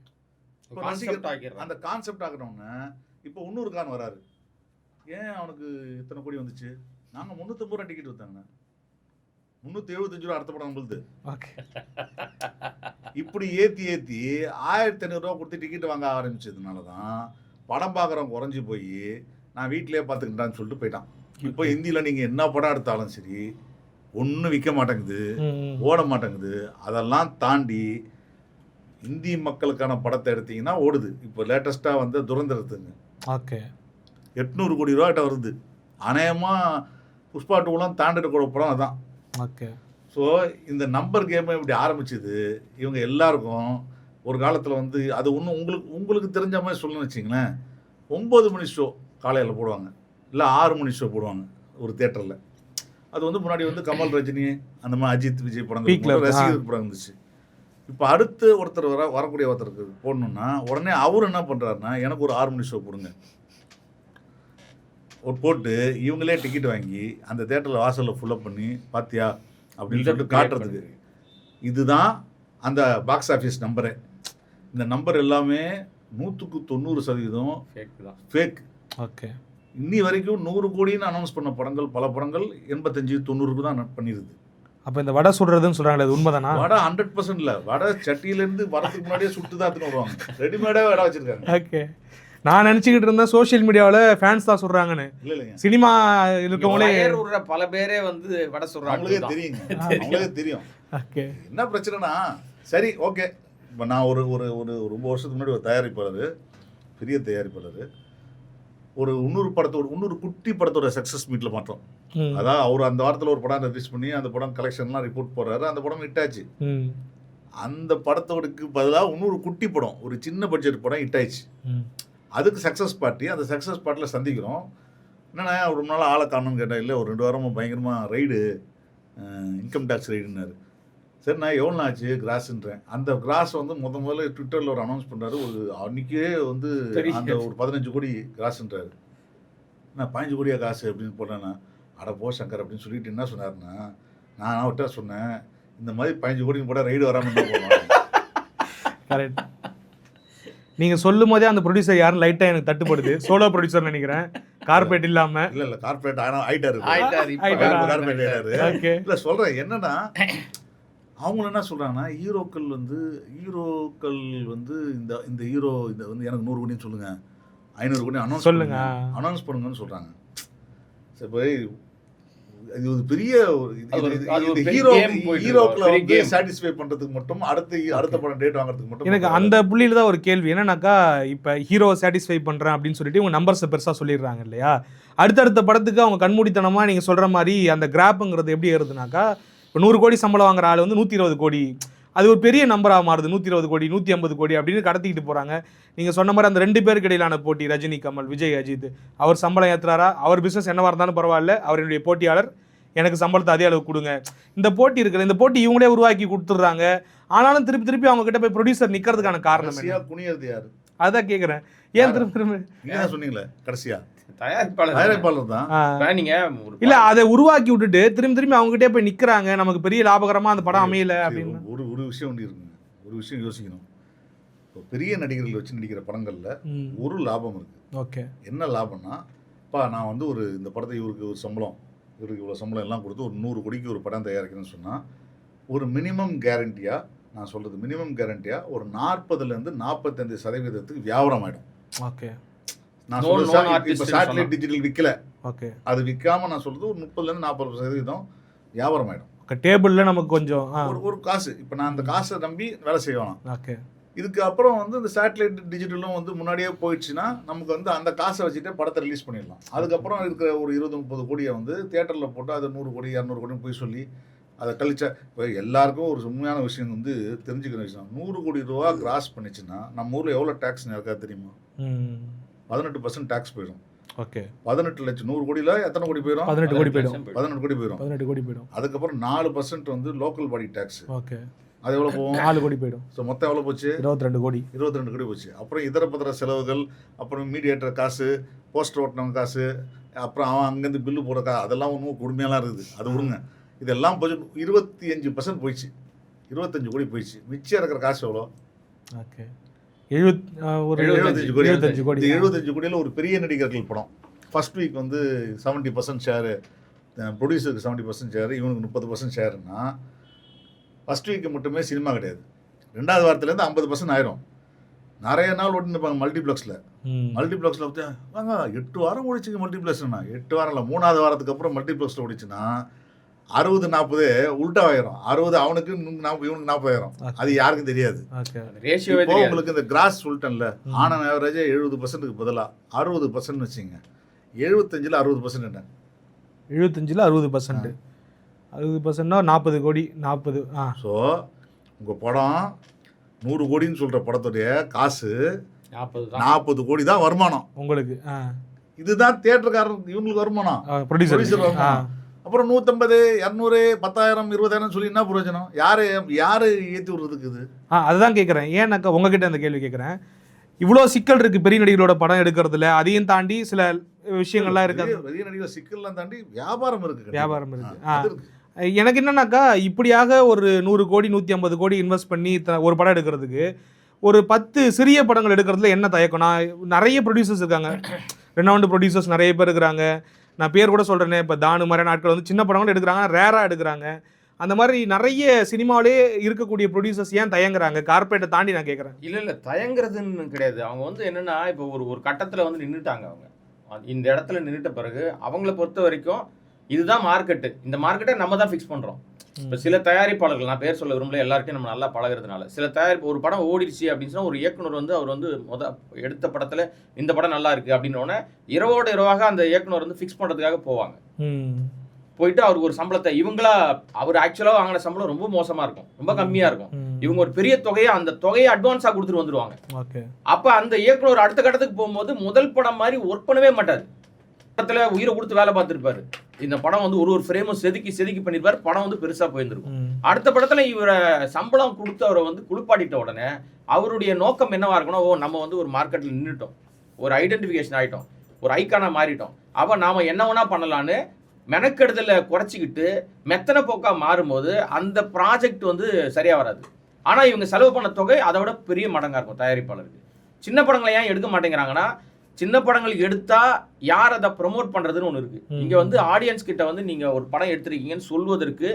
அந்த கான்செப்ட் ஆகினோன்னே இப்போ 300 கான் வராரு. ஏன் அவனுக்கு இத்தனை கோடி வந்துச்சு? நாங்கள் 350 ரூபா டிக்கெட் விற்றாங்கண்ணா, 375 ரூபா அடுத்த படம் நம்மளுது. இப்படி ஏற்றி 1500 ரூபா கொடுத்து டிக்கெட் வாங்க ஆரம்பிச்சதுனால தான் படம் பார்க்குறவங்க குறைஞ்சி போய் நான் வீட்டிலே பார்த்துக்கிட்டான்னு சொல்லிட்டு போயிட்டான். இப்போ ஹிந்தியில் நீங்கள் என்ன படம் எடுத்தாலும் சரி ஒன்றும் விற்க மாட்டேங்குது, ஓட மாட்டேங்குது. அதெல்லாம் தாண்டி இந்தி மக்களுக்கான படத்தை எடுத்தீங்கன்னா ஓடுது. இப்போ லேட்டஸ்ட்டாக வந்து துரந்தர் எடுத்துங்க, ஓகே, 800 கோடி ரூபாய்கிட்ட வருது. அநேகமாக புஷ்பா 2 தாண்டிட படம் அதான். ஓகே. ஸோ இந்த நம்பர் கேமை இப்படி ஆரம்பிச்சது இவங்க எல்லாருக்கும் ஒரு காலத்தில் வந்து அது ஒன்றும் உங்களுக்கு தெரிஞ்ச மாதிரி சொல்லணும்னு வச்சிங்களேன். 9 மணி ஷோ காலையில் போடுவாங்க, இல்லை 6 மணி ஷோ போடுவாங்க ஒரு தேட்டரில். அது வந்து முன்னாடி வந்து கமல், ரஜினி, அந்த மாதிரி அஜித், விஜய் படங்கள் ரசிகர் படம் இருந்துச்சு. இப்போ அடுத்து ஒருத்தர் வரக்கூடிய ஒருத்தருக்கு போடணுன்னா உடனே அவர் என்ன பண்ணுறாருன்னா, எனக்கு ஒரு 6 மணி ஷோ போடுங்க ஒரு போட்டு இவங்களே டிக்கெட் வாங்கி அந்த தேட்டரில் வாசலில் ஃபுல்லப் பண்ணி பார்த்தியா அப்படின்னு சொல்லிட்டு காட்டுறதுக்கு. இதுதான் அந்த பாக்ஸ் ஆஃபீஸ் நம்பரே. இந்த நம்பர் எல்லாமே 100% ஃபேக். ஓகே, இன்னி வரைக்கும் 100 கோடின்னு அனௌன்ஸ் பண்ண படங்கள், பல படங்கள் 85-90 தான் பண்ணிடுது. அப்போ இந்த வடை சுடுறதுன்னு சொல்கிறாங்களே, அது உண்மைதானா? வடை 100% இல்லை. வடை சட்டியிலேருந்து வரதுக்கு முன்னாடியே சுட்டு தான் எடுத்துன்னு வருவாங்க, ரெடிமேடாக வடை வச்சுருக்காங்க. ஓகே, நான் நினச்சிக்கிட்டு இருந்தேன் சோஷியல் மீடியாவில் ஃபேன்ஸ் தான் சொல்கிறாங்கன்னு. இல்லைங்க, சினிமா இருக்கவங்களே பல பேரே வந்து வடை சொல்கிறாங்க, அவங்களுக்கே தெரியுங்க, அவங்களுக்கே தெரியும். ஓகே, என்ன பிரச்சனைனா, சரி ஓகே, இப்போ நான் ஒரு ஒரு ஒரு ரொம்ப வருஷத்துக்கு முன்னாடி ஒரு தயாரிப்பாளர், பெரிய தயாரிப்பாளர், ஒரு 100 குட்டி படத்தோட சக்ஸஸ் மீட்டில் மாற்றோம். அதான் அவர் அந்த வாரத்தில் ஒரு படம் ரிலீஸ் பண்ணி அந்த படம் கலெக்ஷன்லாம் ரிப்போர்ட் போடுறாரு. அந்த படம் ஹிட்டாச்சு. அந்த படத்தோடுக்கு பதிலாக 100 குட்டி படம், ஒரு சின்ன பட்ஜெட் படம் ஹிட்டாயிடுச்சு. அதுக்கு சக்ஸஸ் பார்ட்டி, அந்த சக்ஸஸ் பார்ட்டியில் சந்திக்கிறோம். என்னென்னா ஒரு நாள் ஆளை காணுன்னு கேட்டால், இல்லை ஒரு 2 வாரமாக பயங்கரமாக ரைடு, இன்கம் டேக்ஸ் ரைடுன்னாரு. சரி, நான் எவ்வளோ ஆச்சு கிராஸ்ன்றேன். அந்த கிராஸ் வந்து முதல்ல ட்விட்டரில் ஒரு அனௌன்ஸ் பண்ணுறாரு. ஒரு அன்றைக்கே வந்து அந்த ஒரு 15 கோடி கிராஸ்ன்றாரு. நான் 15 கோடியா காசு அப்படின்னு போட்டேன்னா, அட போ சங்கர் அப்படின்னு சொல்லிட்டு என்ன சொன்னார்னா, நான் அவர்கிட்ட சொன்னேன், இந்த மாதிரி 15 கோடிக்கு போட ரைடு வராமல் தான் போவாங்க. கரெக்ட். நீங்கள் சொல்லும் போதே அந்த ப்ரொடியூசர் யாரும் லைட்டாக எனக்கு தட்டுப்படுது. சோலோ ப்ரொடியூசர் நினைக்கிறேன், கார்பரேட் இல்லாமல். இல்லை கார்பரேட் ஆனால் ஆயிட்டாரு. இல்லை சொல்கிறேன் என்னன்னா, அவங்க என்ன சொல்கிறாங்கன்னா ஹீரோக்கள் வந்து இந்த ஹீரோ இந்த வந்து எனக்கு 100 கோடின்னு சொல்லுங்கள், 500 கோடி அனௌன்ஸ் சொல்லுங்க. அனௌன்ஸ் பண்ணுங்கன்னு சொல்கிறாங்க. சரி, இப்போ இது ஒரு பெரிய ஹீரோக்களை வந்து சாட்டிஸ்ஃபை பண்ணுறதுக்கு மட்டும் அடுத்த படம் டேட் வாங்குறதுக்கு மட்டும். எனக்கு அந்த புள்ளியில தான் ஒரு கேள்வி என்னன்னாக்கா, இப்போ ஹீரோ சாட்டிஸ்ஃபை பண்ணுறேன் அப்படின்னு சொல்லிட்டு இவங்க நம்பர்ஸை பெருசாக சொல்லிடுறாங்க இல்லையா? அடுத்தடுத்த படத்துக்கு அவங்க கண்மூடித்தனமாக நீங்கள் சொல்கிற மாதிரி அந்த கிராப்புங்கிறது எப்படி ஏறுதுனாக்கா, இப்போ 100 கோடி சம்பளம் வாங்குற ஆள் வந்து 120 கோடி, அது ஒரு பெரிய நம்பராக மாறுது. 120 கோடி 150 கோடி அப்படின்னு கடத்திக்கிட்டு போகிறாங்க. நீங்கள் சொன்ன மாதிரி அந்த 2 பேருக்கு இடையிலான போட்டி, ரஜினி கமல், விஜய் அஜித், அவர் சம்பளம் ஏற்றுறாரா, அவர் பிஸ்னஸ் என்னவாக இருந்தாலும் பரவாயில்ல, அவர் என்னுடைய போட்டியாளர், எனக்கு சம்பளத்தை அதே அளவு கொடுங்க. இந்த போட்டி இருக்குது, இந்த போட்டி இவங்களே உருவாக்கி கொடுத்துட்றாங்க. ஆனாலும் திருப்பி அவங்க கிட்ட போய் ப்ரொடியூசர் நிற்கிறதுக்கான காரணம் குனியறது யாரு? அதான் கேட்குறேன். ஏன் திரும்ப என்ன சொன்னீங்களே கடைசியா? தயாரிப்பாளர் தான். நீங்க இல்ல அதை உருவாக்கி விட்டுட்டு திரும்பி அவங்க கிட்டே போய் நிக்கிறாங்க, நமக்கு பெரிய லாபகரமா அந்த படம் அமையல அப்படின்னு. ஒரு விஷயம் ஒன்று இருக்குங்க, ஒரு விஷயம் யோசிக்கணும். பெரிய நடிகர்கள் வச்சு நடிக்கிற படங்கள்ல ஒரு லாபம் இருக்கு. ஓகே, என்ன லாபம்னா, நான் வந்து இந்த படத்தை இவருக்கு ஒரு சம்பளம், இவருக்கு இவ்வளோ சம்பளம் எல்லாம் கொடுத்து ஒரு 100 கோடிக்கு ஒரு படம் தயாரிக்கணும்னு சொன்னா, ஒரு மினிமம் கேரண்டியா, நான் சொல்றது மினிமம் கேரண்டியா ஒரு 40% 45% வியாபாரம் ஆயிடும். ஓகே, நான் சொல்றது இப்போ சேட்டலைட் டிஜிட்டல் விற்கல, ஓகே, அது விற்காம நான் சொல்றது ஒரு 30% வியாபாரம் ஆயிடும். டேபிள்ல நமக்கு கொஞ்சம் ஒரு காசு, இப்போ நான் அந்த காசை நம்பி வேலை செய்யணும். ஓகே, இதுக்கு அப்புறம் வந்து இந்த சேட்டலைட் டிஜிட்டலும் வந்து முன்னாடியே போயிடுச்சுன்னா நமக்கு வந்து அந்த காசை வச்சுட்டு படத்தை ரிலீஸ் பண்ணிடலாம். அதுக்கப்புறம் இருக்கிற ஒரு 20-30 கோடியை வந்து தியேட்டரில் போட்டு அதை 100 கோடி 200 கோடின்னு போய் சொல்லி அதை கழிச்சா, இப்போ எல்லாருக்கும் ஒரு உண்மையான விஷயம் வந்து தெரிஞ்சுக்கிற விஷயம், 100 கோடி ரூபா கிராஸ் பண்ணிச்சுன்னா நம்ம ஊரில் எவ்வளோ டேக்ஸ் இருக்கா தெரியுமா? 18% டேக்ஸ் போயிடும். ஓகே, 18 லட்சம் 100 கோடியில் எத்தனை கோடி போயிடும்? 18 கோடி போயிடும். 18 கோடி போயிடும். அதுக்கப்புறம் 4% வந்து லோக்கல் பாடி டேக்ஸ். ஓகே, அது எவ்வளோ போகும்? 4 கோடி போயிடும். ஸோ மொத்தம் எவ்வளோ போச்சு? 22 கோடி. 22 கோடி போச்சு. அப்புறம் இதர பத்திர செலவுகள், அப்புறம் மீடியேட்டர் காசு, போஸ்டர் ஓட்டினவங்க காசு, அப்புறம் அவன் அங்கேருந்து பில்லு போடுற அதெல்லாம் ஒன்றும் கொடுமையெல்லாம் இருக்குது. அது விடுங்க, இதெல்லாம் போச்சு 25% போயிடுச்சு. 25 கோடி போயிடுச்சு. மிச்சம் இருக்கிற காசு எவ்வளோ? ஓகே, 75 கோடி. 75 கோடியில் ஒரு பெரிய நடிகர்கள் படம் ஃபர்ஸ்ட் வீக் வந்து 70% ஷேரு, ப்ரொடியூசருக்கு 70% ஷேரு, இவனுக்கு 30% ஷேருன்னா ஃபர்ஸ்ட் வீக்கு மட்டுமே சினிமா கிடையாது. 2வது வாரத்துலேருந்து 50% ஆயிரும். நிறைய நாள் ஓட்டி நிற்பாங்க மல்டிப்ளெக்ஸில். மல்டிப்ளெக்ஸில் வந்து வாங்க 8 வாரம் ஓடிச்சுங்க மல்டிப்ளெக்ஸ்னா, 8 வாரம் இல்லை, 3வது வாரத்துக்கு அப்புறம் மல்டிப்ளெக்ஸில் ஓடிச்சுன்னா 60-40 உல்ட்டாயிரும். 60 அவனுக்கு, இவனுக்கு 40 ஆயிரும். அது யாருக்கும் தெரியாது. இப்போ உங்களுக்கு இந்த கிராஸ் சொல்லிட்டேன்ல, ஆனன் ஆவரேஜா 70%க்கு பதிலாக 60% வச்சுங்க. 75ல் 60% என்ன? 75ல் 60%. 60%னா 40 கோடி. 40. ஸோ உங்கள் படம் 100 கோடின்னு சொல்கிற படத்துடைய காசு 40 கோடி தான் வருமானம் உங்களுக்கு. இதுதான் தியேட்டருக்காரன் இவங்களுக்கு வருமானம், ப்ரொடியூசர் வருமானம். அப்புறம் 150, 200, 10,000, 20,000 சொல்லி என்ன பிரயோஜனம்? யாரு ஏற்றி விடுறதுக்கு இது? அதுதான் கேட்குறேன். ஏன்னாக்கா உங்ககிட்ட அந்த கேள்வி கேட்குறேன். இவ்வளோ சிக்கல் இருக்குது பெரிய நடிகளோட படம் எடுக்கிறதுல. அதையும் தாண்டி சில விஷயங்கள்லாம் இருக்குது. பெரிய நடிகர் சிக்கல்லாம் தாண்டி வியாபாரம் இருக்குது. எனக்கு என்னன்னாக்கா, இப்படியாக ஒரு 100 கோடி 150 கோடி இன்வெஸ்ட் பண்ணி ஒரு படம் எடுக்கிறதுக்கு ஒரு 10 சிறிய படங்கள் எடுக்கிறதுல என்ன தயக்கம்? நிறைய ப்ரொடியூசர்ஸ் இருக்காங்க, ரெனவுண்ட் ப்ரொடியூசர்ஸ் நிறைய பேர் இருக்கிறாங்க. நான் பேர் கூட சொல்கிறேனே, இப்போ தானு மாதிரி நாட்கள் வந்து சின்ன படங்களும் எடுக்கிறாங்க, ரேராக எடுக்கிறாங்க. அந்த மாதிரி நிறைய சினிமாவிலே இருக்கக்கூடிய ப்ரொடியூசர்ஸ் ஏன் தயங்குறாங்க? கார்பரேட்டை தாண்டி நான் கேட்குறேன். இல்லை தயங்குறதுன்னு கிடையாது. அவங்க வந்து என்னென்னா, இப்போ ஒரு கட்டத்தில் வந்து நின்றுட்டாங்க. அவங்க இந்த இடத்துல நின்றுட்ட பிறகு அவங்கள பொறுத்த வரைக்கும் இதுதான் மார்க்கெட்டு, இந்த மார்க்கெட்டை நம்ம தான் ஃபிக்ஸ் பண்ணுறோம். இப்போ சில தயாரிப்பாளர்கள், நான் பேர் சொல்ல விரும்பல, எல்லார்ட்டையும் நம்ம நல்லா பழகிறதுனால, சில தயாரிப்பு ஒரு படம் ஓடிடுச்சு அப்படின்னு சொன்னால் ஒரு இயக்குனர் வந்து அவர் வந்து எடுத்த படத்தில் இந்த படம் நல்லா இருக்குது அப்படின்னோடனே இரவோடு இரவாக அந்த இயக்குனர் வந்து ஃபிக்ஸ் பண்ணுறதுக்காக போவாங்க. போயிட்டு அவருக்கு ஒரு சம்பளத்தை அவர் ஆக்சுவலாக வாங்கின சம்பளம் ரொம்ப மோசமாக இருக்கும், ரொம்ப கம்மியாக இருக்கும். இவங்க ஒரு பெரிய தொகையை, அந்த தொகையை அட்வான்ஸாக கொடுத்துட்டு வந்துடுவாங்க. அப்போ அந்த இயக்குனர் அடுத்த கட்டத்துக்கு போகும்போது முதல் படம் மாதிரி ஒர்க் பண்ணவே மாட்டார். படத்துல உயிரை கொடுத்து வேலை பார்த்துருப்பாரு. இந்த படம் வந்து ஒரு ஃப்ரேமும் செதுக்கி பண்ணிருப்பாரு. படம் வந்து பெருசா போயிருந்திருக்கும். அடுத்த படத்துல இவரை சம்பளம் கொடுத்து அவரை வந்து குளிப்பாட்டிட்ட உடனே அவருடைய நோக்கம் என்னவா இருக்கணும்? நம்ம வந்து ஒரு மார்க்கெட்ல நின்றுட்டோம், ஒரு ஐடென்டிஃபிகேஷன் ஆயிட்டோம், ஒரு ஐக்கானா மாறிட்டோம். அப்ப நாம என்ன வேணா பண்ணலான்னு மெனக்கெடுதல குறைச்சிக்கிட்டு மெத்தனை போக்கா மாறும்போது அந்த ப்ராஜெக்ட் வந்து சரியா வராது. ஆனா இவங்க செலவு பண்ண தொகை அதை விட பெரிய மடங்கா இருக்கும் தயாரிப்பாளருக்கு. சின்ன படங்களை ஏன் எடுக்க மாட்டேங்கிறாங்கன்னா, சின்ன படங்களுக்கு எடுத்தா யார் அதை ப்ரொமோட் பண்றதுன்னு ஒன்று இருக்கு. இங்க வந்து ஆடியன்ஸ் கிட்ட வந்து நீங்க ஒரு படம் எடுத்திருக்கீங்கன்னு சொல்வதற்கு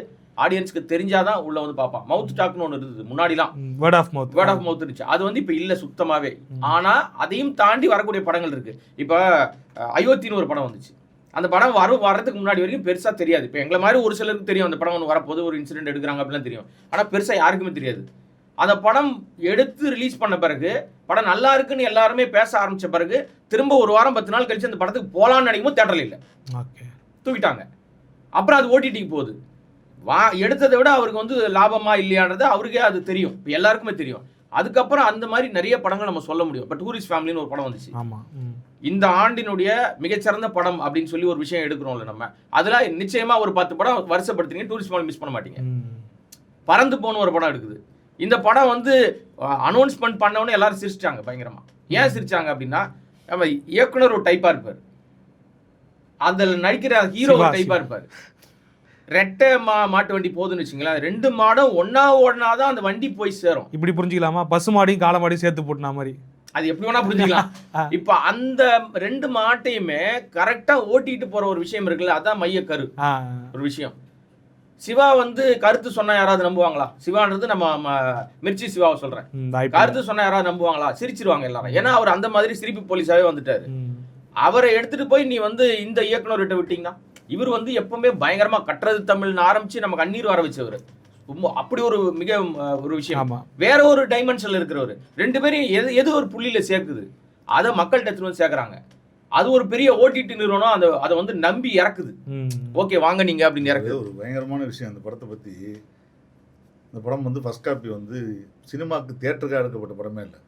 ஆடியன்ஸ்க்கு தெரிஞ்சாதான் உள்ள வந்து பார்ப்பான். மவுத் டாக்னு ஒன்று இருந்தது முன்னாடிலாம், வேர்ட் ஆஃப் மவுத் இருந்துச்சு. அது வந்து இப்போ இல்லை சுத்தமாவே. ஆனா அதையும் தாண்டி வரக்கூடிய படங்கள் இருக்கு. இப்போ அயோத்தின்னு ஒரு படம் வந்துச்சு. அந்த படம் வர்றதுக்கு முன்னாடி வரைக்கும் பெருசா தெரியாது. இப்போ எங்களை மாதிரி ஒரு சிலருக்கு தெரியும் அந்த படம் ஒன்று வரப்போது, ஒரு இன்சிடென்ட் எடுக்கிறாங்க அப்படிலாம் தெரியும். ஆனா பெருசா யாருக்குமே தெரியாது. அந்த படம் எடுத்து ரிலீஸ் பண்ண பிறகு படம் நல்லா இருக்குன்னு எல்லாருமே பேச ஆரம்பிச்ச பிறகு திரும்ப ஒரு வாரம் 10 நாள் கழிச்சு அந்த படத்துக்கு போலான்னு நினைக்கும் போது தேட்டர்ல இல்லை, தூக்கிட்டாங்க. அப்புறம் அது ஓடிடிக்கு போகுது. எடுத்ததை விட அவருக்கு வந்து லாபமா இல்லையான்றது அவருக்கே அது தெரியும், இப்போ எல்லாருக்குமே தெரியும். அதுக்கப்புறம் அந்த மாதிரி நிறைய படங்கள் நம்ம சொல்ல முடியும். இப்போ டூரிஸ்ட் ஃபேமிலின்னு ஒரு படம் வந்துச்சு. இந்த ஆண்டினுடைய மிகச்சிறந்த படம் அப்படின்னு சொல்லி ஒரு விஷயம் எடுக்கிறோம்ல நம்ம, அதில் நிச்சயமா ஒரு 10 படம் வருஷப்படுத்துறீங்க, டூரிஸ்ட் ஃபேமிலி மிஸ் பண்ண மாட்டீங்க. பறந்து போன ஒரு படம் எடுக்குது. இந்த படம் வந்து அனௌன்ஸ்மெண்ட் பண்ணவொடனே எல்லாரும் சிரிச்சிட்டாங்க பயங்கரமா. ஏன் சிரிச்சாங்க அப்படின்னா, நம்ம இயக்குனர் ஒரு டைப்பா இருப்பார், அதில் நடிக்கிற ஹீரோ ஒரு டைப்பா இருப்பார். ரெட்டை மாட்டு வண்டி போகுதுன்னு வச்சுங்களேன், 2 மாடும் ஒன்னாதான் அந்த வண்டி போய் சேரும். இப்படி புரிஞ்சுக்கலாமா? பசு மாடையும் காளை மாடையும் சேர்த்து போட்டுனா மாதிரி அது எப்படி வேணா புரிஞ்சுக்கலாம். இப்ப அந்த 2 மாட்டையுமே கரெக்டா ஓட்டிட்டு போற ஒரு விஷயம் இருக்குல்ல, அதான் மைய கரு ஒரு விஷயம். சிவா வந்து கருத்து சொன்னா யாராவது நம்புவாங்களா? சிவான்றது நம்ம மிர்ச்சி சிவாவை சொல்றேன். கருத்து சொன்னா யாராவது நம்புவாங்களா? சிரிச்சிருவாங்க எல்லாரும். ஏன்னா அவர் அந்த மாதிரி சிரிப்பு போலீஸாவே வந்துட்டாரு. அவரை எடுத்துட்டு போய் நீ வந்து இந்த இயக்குனர்கிட்ட விட்டீங்கன்னா, இவர் வந்து எப்பவுமே பயங்கரமா கட்டுறது தமிழ்னு ஆரம்பிச்சு நம்ம கண்ணீர் வர வச்சவர். அப்படி ஒரு மிக ஒரு விஷயம். வேற ஒரு டைமென்ஷன்ல இருக்கிறவர். 2 பேரையும் எது ஒரு புள்ளியில சேர்க்குது, அதை மக்கள்கிட்ட எடுத்துட்டு வந்து சேர்க்கறாங்க. அது ஒரு பெரிய ஓடிடி நிறுவனம் அதை வந்து நம்பி இறக்குது. ஓகே வாங்க நீங்க அப்படின்னு இறக்குது. ஒரு பயங்கரமான விஷயம் அந்த படத்தை பத்தி. இந்த படம் வந்து ஃபர்ஸ்ட் காப்பி வந்து சினிமாக்கு தியேட்டருக்காக எடுக்கப்பட்ட படமே இல்லை.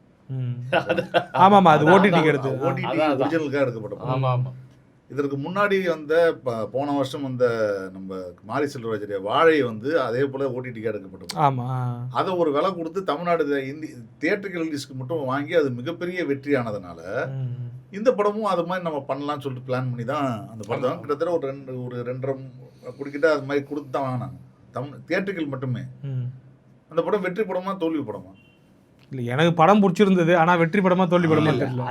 ஆமாமா, அது ஓடிடிக்கு ஒரிஜினலுக்காக எடுக்கப்பட்ட படம். ஆமா ஆமா. இதற்கு முன்னாடி வந்த போன வருஷம் வந்த நம்ம மாரி செல்வராஜுடைய வாழை வந்து அதே போல ஓடிடிக்காக எடுக்கப்பட்டது. அதை ஒரு விலை கொடுத்து தமிழ்நாடு தியேட்டர்கள் ரிலீஸ்க்கு மட்டும் வாங்கி அது மிகப்பெரிய வெற்றியானதுனால இந்த படமும் அது மாதிரி நம்ம பண்ணலாம்னு சொல்லிட்டு பிளான் பண்ணி தான் அந்த படம் தான் கிட்டத்தட்ட ஒரு 2.5 குடிக்கிட்ட அது மாதிரி கொடுத்து தான் வாங்கினாங்க தியேட்டர்கள் மட்டுமே. அந்த படம் வெற்றி படமா தோல்வி படமா? இல்லை, எனக்கு படம் பிடிச்சிருந்தது, ஆனால் வெற்றி படமா தோல்வி படமா தெரியல.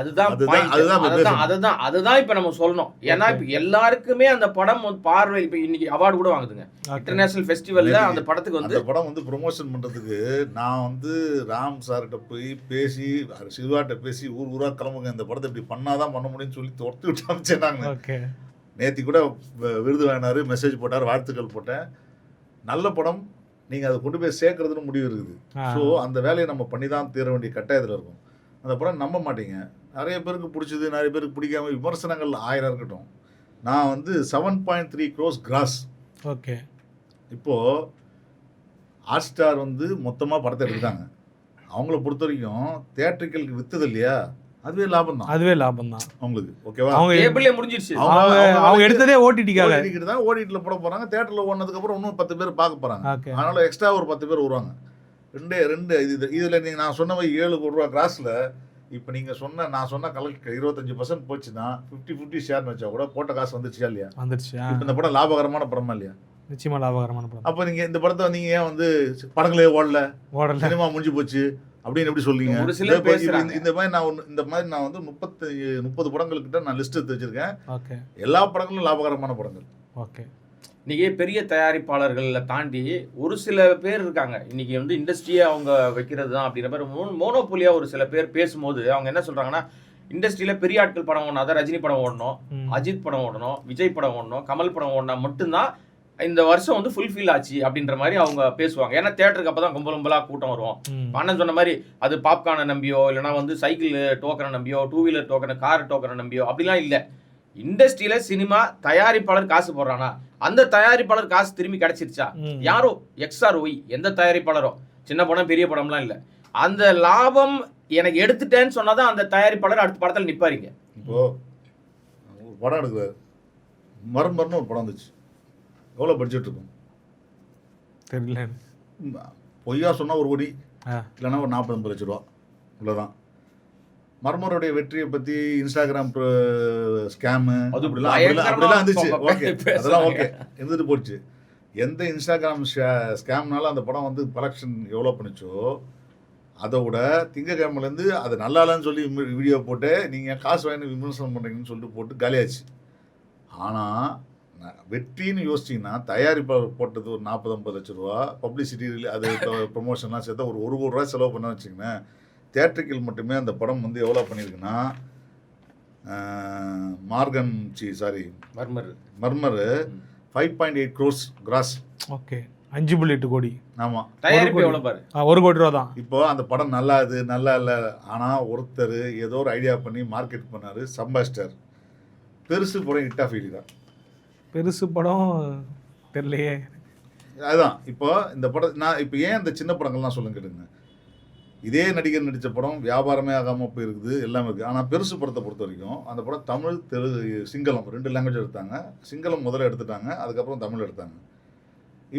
அதுதான் இப்போ நம்ம சொல்லணும். ஏன்னா இப்போ எல்லாருக்குமே அந்த படம் பார்வை இப்போ இன்னைக்கு அவார்டு கூட வாங்குதுங்க இன்டர்நேஷனல் ஃபெஸ்டிவல்ல. அந்த படத்துக்கு வந்து அந்த படம் வந்து ப்ரொமோஷன் பண்றதுக்கு நான் வந்து ராம் சார்கிட்ட போய் பேசி, சிவாட்ட பேசி ஊரா கிளம்புங்க இந்த படத்தை இப்படி பண்ணாதான் பண்ண முடியும்னு சொல்லி தொட்டு விட்டு அமைச்சேன். நாங்கள் நேத்தி கூட விருது வாங்கினாரு, மெசேஜ் போட்டார், வாழ்த்துக்கள் போட்டேன். நல்ல படம், நீங்கள் அதை கொண்டு போய் சேர்க்கறதுன்னு முடிவு இருக்குது. ஸோ அந்த வேலையை நம்ம பண்ணி தான் தீர வேண்டிய கட்டாயத்தில் இருக்கும். அந்த படம் நம்ப மாட்டீங்க, நிறைய பேருக்கு பிடிச்சது, நிறைய பேருக்கு பிடிக்காம, விமர்சனங்கள் 1000 இருக்கட்டும். நான் வந்து 7.3 crores கிராஸ். ஓகே, இப்போது ஹாட் ஸ்டார் வந்து மொத்தமாக படத்தை எடுத்துட்டாங்க. அவங்கள பொறுத்த வரைக்கும் தியேட்டர்களுக்கு வித்தது இல்லையா, அதுவே லாபம் தான். அவங்களுக்கு ஓகேவா, அவங்க கேபிளே முடிஞ்சிருச்சு. அவங்க எடுத்ததே ஓடிடிக்காக தான். ஓடிடில போட போறாங்க. தியேட்டர்ல ஓடுனதுக்கு அப்புறம் இன்னும் 10 பேர் பார்க்க போறாங்க. அதனால எக்ஸ்ட்ரா ஒரு 10 பேர் வருவாங்க. இதுல நீங்க நான் சொன்ன மாதிரி 7 கோடி ரூபா கிராஸ்ல இப்போ நீங்க சொன்ன நான் சொன்ன கலெக்ட் 25% போச்சுன்னா 50-50 ஷேர்னு வச்சா கூட போட்ட காசு வந்துருச்சா இல்லையா? வந்துருச்சு. இப்போ இந்த படம் லாபகரமான படமா இல்லையா? நிச்சயமா லாபகரமான படம். அப்போ நீங்க இந்த படத்தை நீங்க ஏன் வந்து படங்களே ஓடல, சினிமா முடிஞ்சு போச்சு அப்படின்னு எப்படி சொல்றீங்க? இந்த மாதிரி நான் வந்து 30 படங்கள்கிட்ட நான் லிஸ்ட் எடுத்து வச்சிருக்கேன். எல்லா படங்களும் லாபகரமான படங்கள். ஓகே, இன்னைக்கு பெரிய தயாரிப்பாளர்களை தாண்டி ஒரு சில பேர் இருக்காங்க. இன்னைக்கு வந்து இண்டஸ்ட்ரியை அவங்க வைக்கிறது தான் அப்படின்ற மாதிரி மோனோபோலியா ஒரு சில பேர் பேசும்போது அவங்க என்ன சொல்றாங்கன்னா, இண்டஸ்ட்ரியில பெரிய ஆட்கள் படம் ஓடணும், அதான் ரஜினி படம் ஓடணும், அஜித் படம் ஓடணும், விஜய் படம் ஓடணும், கமல் படம் ஓடனா மட்டும்தான் இந்த வருஷம் வந்து ஃபுல்ஃபில் ஆச்சு அப்படின்ற மாதிரி அவங்க பேசுவாங்க. ஏன்னா தியேட்டருக்கு அப்போ தான் கும்பலா கூட்டம் வரும். அண்ணன் சொன்ன மாதிரி அது பாப்கார்னை நம்பியோ, இல்லைனா வந்து சைக்கிள் டோக்கனை நம்பியோ, 2 வீலர் டோக்கனை, கார் டோக்கனை நம்பியோ அப்படிலாம் இல்லை. இண்டஸ்ட்ரியில சினிமா தயாரிப்பாளர் காசு போடுறானா, அந்த தயாரிப்பாளர் காசு திரும்பி கிடைச்சிருச்சா, யாரோ XRY எந்த தயாரிப்பாளரோ, சின்ன படம் பெரிய படம்லாம் இல்லை, அந்த லாபம் எனக்கு எடுத்துட்டேன்னு சொன்னாதான் அந்த தயாரிப்பாளர் அடுத்த படத்தில் நிற்பாருங்க. இப்போ படம் எடுக்கிறார், மர்மர்னு ஒரு படம் வந்துச்சு. எவ்வளோ பட்ஜெட் இருக்கும் தெரியல, பொய்யா சொன்னால் 1 கோடி, இல்லைன்னா ஒரு 40-50 லட்ச ரூபா இவ்வளோதான். மர்மருடைய வெற்றியை பற்றி இன்ஸ்டாகிராம் ஸ்கேமு அப்படிலாம் இருந்துச்சு. ஓகே, அதெல்லாம் ஓகே இருந்துட்டு போச்சு. எந்த இன்ஸ்டாகிராம் ஸ்கேம்னால அந்த படம் வந்து கலெக்ஷன் எவ்வளோ பண்ணிச்சோ அதை விட திங்கக்கிழமைலேருந்து அது நல்லா இல்லைன்னு சொல்லி வீடியோ போட்டு நீங்கள் காசு வாங்கி விமர்சனம் பண்ணுறீங்கன்னு சொல்லிட்டு போட்டு காலியாச்சு. ஆனால் வெற்றின்னு யோசிச்சிங்கன்னா தயாரிப்பாளர் போட்டது ஒரு 40-50 லட்ச ரூபா, பப்ளிசிட்டி அது ப்ரொமோஷன்லாம் சேர்த்தா ஒரு 1 கோடி ரூபா செலவு பண்ண வச்சிங்கன்னா, தியேட்ரிக்கல் மட்டுமே அந்த படம் வந்து எவ்வளோ பண்ணியிருக்குன்னா, மர்மர் 5.8 crores கிராஸ். ஓகே, 5.8 கோடி. ஆமாம், தயாரிப்பு எவ்வளவு பாரு, 1 கோடி ரூபா தான். இப்போ அந்த படம் நல்லா இல்லை, ஆனால் ஒருத்தர் ஏதோ ஒரு ஐடியா பண்ணி மார்க்கெட் பண்ணார், சம்பாஸ்டர். பெருசு படம் ஹிட் ஆஃப் தான். பெருசு படம் தெரியலையே. அதுதான் இப்போ இந்த படம் நான் இப்போ ஏன் இந்த சின்ன படங்கள்லாம் சொல்லுங்க கேளுங்க. இதே நடிகர் நடித்த படம் வியாபாரமே ஆகாமல் போயிருக்குது, எல்லாமே இருக்குது. ஆனால் பெருசு படத்தை பொறுத்த வரைக்கும் அந்த படம் தமிழ், தெலுங்கு, சிங்களம் 2 லாங்குவேஜ் எடுத்தாங்க. சிங்களம் முதல்ல எடுத்துட்டாங்க, அதுக்கப்புறம் தமிழ் எடுத்தாங்க.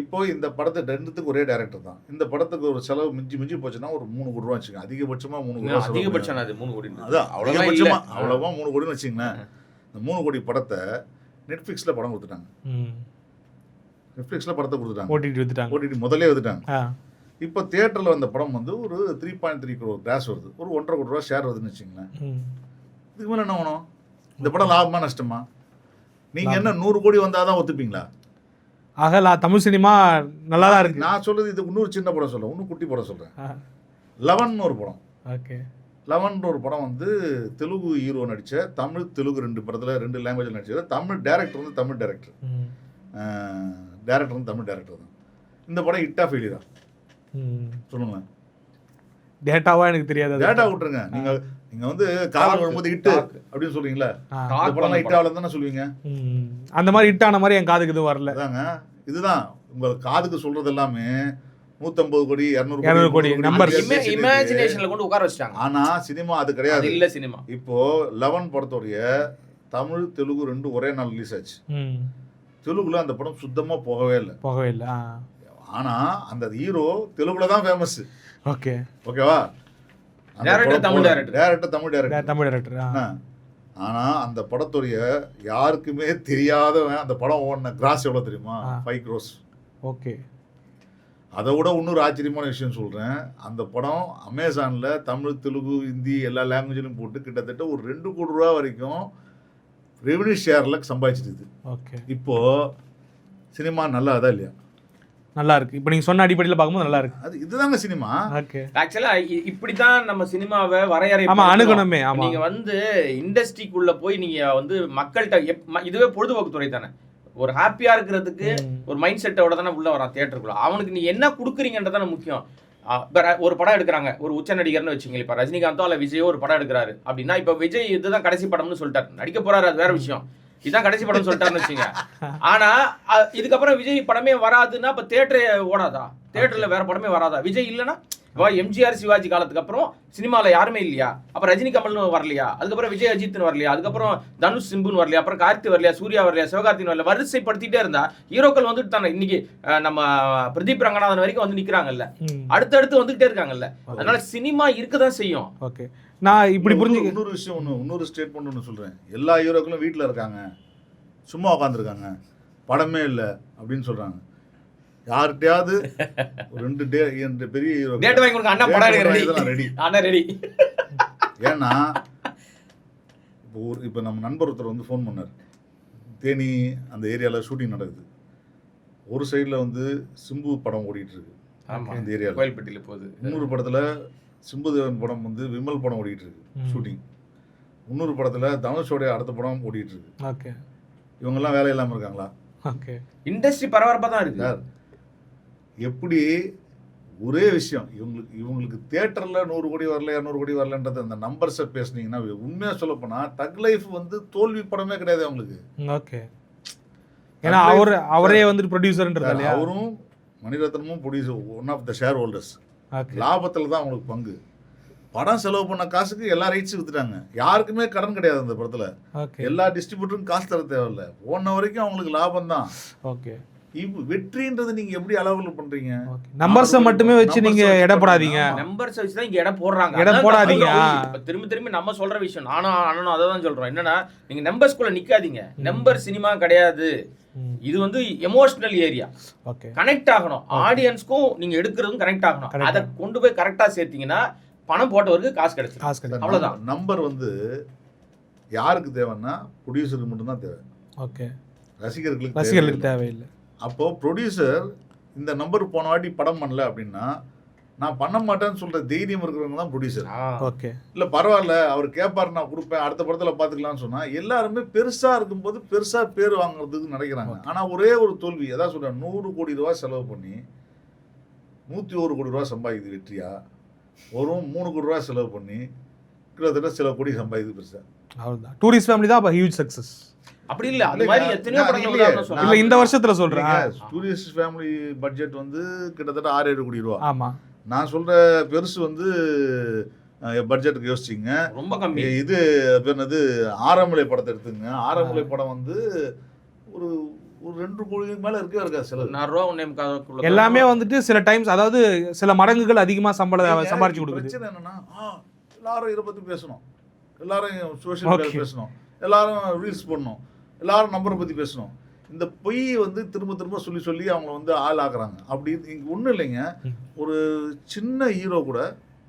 இப்போ இந்த படத்தை 2த்துக்கு ஒரே டைரக்டர் தான். இந்த படத்துக்கு ஒரு செலவு மிஞ்சி போச்சுன்னா ஒரு 3 கோடி ரூபா வச்சுக்கோங்க. அதிகபட்சமாக 3 கோடி ரூபா. அதிகபட்சம் அது 3 கோடி. அதான் அதிகபட்சமாக அவ்வளோவா 3 கோடின்னு வச்சிங்களேன். இந்த 3 கோடி படத்தை நெட்ஃப்ளிக்ஸில் படம் கொடுத்துட்டாங்க. நெட்ஃப்ளிக்ஸில் படத்தை கொடுத்துட்டாங்க, ஓடிடி முதலே வந்துட்டாங்க. இப்போ தியேட்டரில் வந்த படம் வந்து ஒரு 3.3 crore கிராஸ் வருது, ஒரு 1.5 கோடி ரூபா ஷேர் வருதுன்னு வச்சிங்களேன். இதுக்கு மேலே என்ன வேணும்? இந்த படம் லாபமா நஷ்டமா? நீங்கள் என்ன 100 கோடி வந்தால் தான் ஒத்துப்பீங்களா? ஆகலா தமிழ் சினிமா நல்லா தான் இருக்கு. நான் சொல்றது இது இன்னொரு சின்ன படம் சொல்கிறேன், இன்னும் குட்டி படம் சொல்கிறேன். 11 ஒரு படம். ஓகே, 11 ஒரு படம் வந்து தெலுங்கு ஹீரோ நடித்த, தமிழ் தெலுங்கு 2 படத்தில் 2 லாங்குவேஜில் நடிச்சது. தமிழ் டேரக்டர் வந்து தமிழ் டேரக்டர், டேரக்டர் வந்து தமிழ் டேரக்டர் தான். இந்த படம் ஹிட் ஆஃப் ஃபெயிலியரா சொல்லுங்களேன். டேட்டாவா எனக்கு தெரியாது. டேட்டா விட்டுருங்க. நீங்க வந்து காலம் வரும்போது ஹிட் அப்படின்னு சொல்றீங்களா? இந்த படம் ஹிட் ஆகல தானே சொல்லுவீங்க. அந்த மாதிரி ஹிட் ஆன மாதிரி என் காதுக்கு இது வரல. அதாங்க, இதுதான் உங்க காதுக்கு சொல்றது எல்லாமே 150 கோடி 200 கோடி நம்பர் இமேஜினேஷன்ல கொண்டு உட்கார வச்சிட்டாங்க. ஆனா சினிமா அது கிடையாது. இல்ல சினிமா இப்போ 11 படத்தோடைய தமிழ் தெலுங்கு 2 ஒரே நாள் ரிலீஸ் ஆச்சு. தெலுங்குல அந்த படம் சுத்தமா போகவே இல்லை. ஆனா அந்த ஹீரோ தெலுங்குல தான் ஃபேமஸ். ஓகே, ஓகேவா? Director Tamil director. ஆனா அந்த படத்துடைய யாருக்குமே தெரியாதவன் அந்த படம் ஓடின கிராஸ் எவ்வளவு தெரியுமா? 5 crores. ஓகே, அதை விட இன்னொரு ஆச்சரியமான விஷயம் சொல்றேன். அந்த படம் அமேசான்ல தமிழ் தெலுங்கு ஹிந்தி எல்லா லாங்குவேஜ்லையும் போட்டு கிட்டத்தட்ட ஒரு 2 கோடி ரூபா வரைக்கும் ரெவன்யூ ஷேர்ல சம்பாதிச்சிருக்குது. ஓகே, இப்போ சினிமா நல்லா அதா இல்லையா? நல்லா இருக்கு. இப்போ நீங்க சொன்ன அடிப்படையில் பார்க்கும்போது நல்லா இருக்கு. அது இதுதாங்க சினிமா. ஓகே, ஆக்சுவலா இப்படிதான் நம்ம சினிமாவை வரையறை அணுகணுமே. ஆமா, நீங்க வந்து இண்டஸ்ட்ரிக்குள்ள போய் நீங்க வந்து மக்கள்கிட்ட இதுவே பொழுதுபோக்கு துறை தானே. ஒரு ஹாப்பியா இருக்கிறதுக்கு ஒரு மைண்ட் செட்டோட தானே உள்ள வரான் தியேட்டருக்குள்ள. அவனுக்கு நீ என்ன கொடுக்குறீங்கன்றதான முக்கியம். ஒரு படம் எடுக்கிறாங்க, ஒரு உச்ச நடிகர்னு வச்சுங்க. இப்போ ரஜினிகாந்தோ அல்ல விஜயோ ஒரு படம் எடுக்கிறாரு அப்படின்னா, இப்போ விஜய் இதுதான் கடைசி படம்னு சொல்லிட்டாரு, நடிக்க போறாரு, அது வேற விஷயம். இதான் கடைசி படம் சொல்லிட்டாருன்னு வச்சுங்க. ஆனா இதுக்கப்புறம் விஜய் படமே வராதுன்னா இப்ப தியேட்டர் ஓடாதா? தியேட்டர்ல வேற படமே வராதா? விஜய் இல்லைன்னா இப்போ எம்ஜிஆர் சிவாஜி காலத்துக்கு அப்புறம் சினிமால யாருமே இல்லையா? அப்ப ரஜினி கமல்னு வரலையா? அதுக்கப்புறம் விஜய் அஜித்னு வரலையா? அதுக்கப்புறம் தனுஷ் சிம்புன்னு வரலையா? அப்புறம் கார்த்தி வரலையா? சூர்யா வரலையா? சிவகார்த்தின் வரல? வரிசைப்படுத்திட்டே இருந்தா ஹீரோக்கள் வந்துட்டு தானே இன்னைக்கு நம்ம பிரதீப் ரங்கநாதன் வரைக்கும் வந்து நிக்கிறாங்கல்ல, அடுத்தடுத்து வந்துகிட்டே இருக்காங்கல்ல. அதனால சினிமா இருக்கதான் செய்யும். ஓகே, நான் இப்படி புரிஞ்சு இன்னொரு விஷயம் இன்னொரு ஸ்டேட்மெண்ட் ஒன்று சொல்றேன். எல்லா ஹீரோக்களும் வீட்டில் இருக்காங்க, சும்மா உட்காந்துருக்காங்க, படமே இல்லை அப்படின்னு சொல்றாங்க. யார்கிட்டயாவது 2 பெரிய ஹீரோ டேட் வாங்கி கொடுங்க, அண்ணா படம் எடுக்க ரெடி, அண்ணா ரெடி. ஏன்னா இப்போ நம்ம நண்பர் ஒருத்தர் வந்து ஃபோன் பண்ணார். தேனி அந்த ஏரியாவில் ஷூட்டிங் நடக்குது. ஒரு சைடில் வந்து சிம்பு படம் ஓடிட்டு இருக்கு அந்த ஏரியாவில், கோயில்பட்டியில் போகுது. இன்னொரு படத்தில் சிம்புதேவன் படம் வந்து விமல் படம் ஓடிட்டு இருக்கு ஷூட்டிங். இன்னொரு படத்தில் தனுஷோடைய அடுத்த படம் ஓடிட்டு இருக்கு. ஓகே, இவங்கெல்லாம் வேலை இல்லாமல் இருக்காங்களா? ஓகே, இண்டஸ்ட்ரி பரபரப்பாக தான் இருக்கு. எப்படி ஒரே விஷயம் இவங்களுக்கு தியேட்டரில் 100 கோடி வரல 200 கோடி வரலன்றது அந்த நம்பர்ஸை பேசுனீங்கன்னா, உண்மையாக சொல்லப்போனால் தக் லைஃப் வந்து தோல்வி படமே கிடையாது அவங்களுக்கு. ஓகே, ஏன்னா அவரே வந்து ப்ரொடியூசர்ன்றது இல்லையா? அவரும் மணிரத்னமும் producer, one of the share holders. லாபத்தில் தான் அவங்களுக்கு பங்கு. படம் செலவு பண்ண காசுக்கு எல்லா ரைட்ஸும் வித்துட்டாங்க. யாருக்குமே கடன் கிடையாது அந்த படத்தில். எல்லா டிஸ்ட்ரிபியூட்டரும் காசு தர தேவையில்லை, ஓன வரைக்கும் அவங்களுக்கு லாபம் தான். ஓகே, வெற்றின்றது நீங்க எப்படி அளவுல பண்றீங்க? நம்பர்ஸ் மட்டுமே வச்சு நீங்க எடை போடாதீங்க. நம்பர்ஸ் வச்சு தான் இங்க எடை போடுறாங்க. எடை போடாதீங்க. திரும்ப நம்ம சொல்ற விஷயம் நானும் அதை தான் சொல்றோம். என்னன்னா, நீங்க நம்பர்ஸ்குள்ள நிக்காதீங்க. நம்பர் சினிமா கிடையாது. இது வந்து எமோஷனல் ஏரியா. ஓகே, கனெக்ட் ஆகணும். ஆடியன்ஸ்க்கும் நீங்க எடுக்கிறதும் கனெக்ட் ஆகணும். அதை கொண்டு போய் கரெக்டா சேர்த்தீங்கன்னா பணம் போட்டவருக்கு காசு கிடைச்சிடும். அவ்வளவுதான். நம்பர் வந்து யாருக்கு தேவைன்னா ப்ரொடியூசருக்கு மட்டும்தான் தேவை. ஓகே, ரசிகர்களுக்கு தேவையில்லை. அப்போ ப்ரொடியூசர் இந்த நம்பர் போன வாட்டி படம் பண்ணல அப்படின்னா நான் பண்ண மாட்டேன்னு சொல்ற தைரியம் இருக்கிறவங்க தான் ப்ரொடியூசர். ஓகே, இல்ல பரவாயில்ல அவர் கேட்பாரு நான் கொடுப்பேன் அடுத்த படத்துல பாத்துக்கலாம்னு சொன்னா எல்லாருமே பெருசா இருக்கும்போது பெருசா பேர் வாங்குறதுக்கு நினைக்கிறாங்க. ஆனா ஒரே ஒரு தோல்வி, அதான் சொல்றேன், 100 கோடி ரூபாய் செலவு பண்ணி 101 கோடி ரூபாய் சம்பாதிக்குது வெற்றியா, ஒரு 3 கோடி ரூபாய் செலவு பண்ணி கிட்டத்தட்ட சில கோடி சம்பாதிக்குது பெருசா. அவ்வளவுதான். டூரிஸ்ட் ஃபேமிலி தான் அப்ப ஹியூஜ் சக்சஸ். அப்படி இல்ல, அது மாதிரி எத்தனையோ படங்கள் உதாரணம் சொல்லலாம். இல்ல இந்த வருஷத்துல சொல்றேன். டூரிஸ்ட் ஃபேமிலி பட்ஜெட் வந்து கிட்டத்தட்ட 6-7 கோடி ரூபாய். ஆமா, நான் சொல்ற பெருசு வந்து பட்ஜெட்டுக்கு யோசிச்சிங்க, ரொம்ப கம்மி. இது என்னது ஆரம்பலை படத்தை எடுத்துங்க. ஆரம்பலை படம் வந்து ஒரு ஒரு 2 கோடிக்கு மேல இருக்கா செலவு. எல்லாமே வந்துட்டு சில டைம்ஸ் அதாவது சில மடங்குகள் அதிகமா சம்பாரிச்சு கொடுக்குது. பிரச்சனை என்னன்னா எல்லாரும் இதை பத்தி பேசணும், எல்லாரும் சோஷியல் மீடியாவில் பேசணும், எல்லாரும் ரீல்ஸ் பண்ணணும், எல்லாரும் நம்பரை பத்தி பேசணும். இந்த பொய் வந்து திரும்ப திரும்ப சொல்லி சொல்லி அவங்க வந்து ஆள் ஆக்குறாங்க. அப்படி இங்க ஒன்றும் இல்லைங்க, ஒரு சின்ன ஹீரோ கூட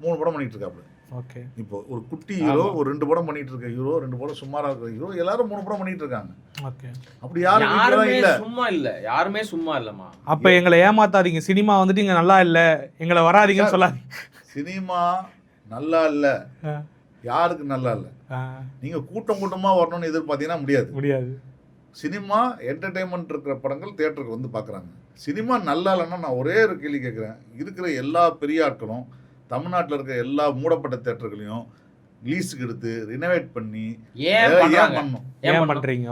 3 படம் பண்ணிட்டு இருக்காப்புல. ஓகே, இப்போ ஒரு குட்டி ஹீரோ ஒரு 2 படம் பண்ணிட்டு இருக்க ஹீரோ, 2 படம் சுமாரா இருக்கிற ஹீரோ, எல்லாரும் 3 படம் பண்ணிட்டு இருக்காங்க. ஓகே, அப்படி யாருமே இல்ல, சும்மா இல்ல, யாருமே சும்மா இல்லமா. அப்ப எங்களை ஏமாத்தாதீங்க, சினிமா வந்துட்டு இங்க நல்லா இல்ல, எங்களை வராதீங்கன்னு சொல்லாதீங்க. சினிமா நல்லா இல்ல, யாருக்கு நல்லா இல்ல, நீங்க கூட்டம் கூட்டமா வரணும்னு எதிர்பார்த்தீங்கன்னா முடியாது. சினிமா என்டர்டைன்மெண்ட் இருக்கிற படங்கள் தியேட்டருக்கு வந்து பார்க்குறாங்க. சினிமா நல்லா இல்லைன்னா நான் ஒரே ஒரு கேள்வி கேட்குறேன், இருக்கிற எல்லா பெரிய ஆட்களும் தமிழ்நாட்டில் இருக்கிற எல்லா மூடப்பட்ட தியேட்டர்களையும் லீஸுக்கு எடுத்து ரினோவேட் பண்ணி ஏன் பண்ணணும், ஏன் பண்றீங்க?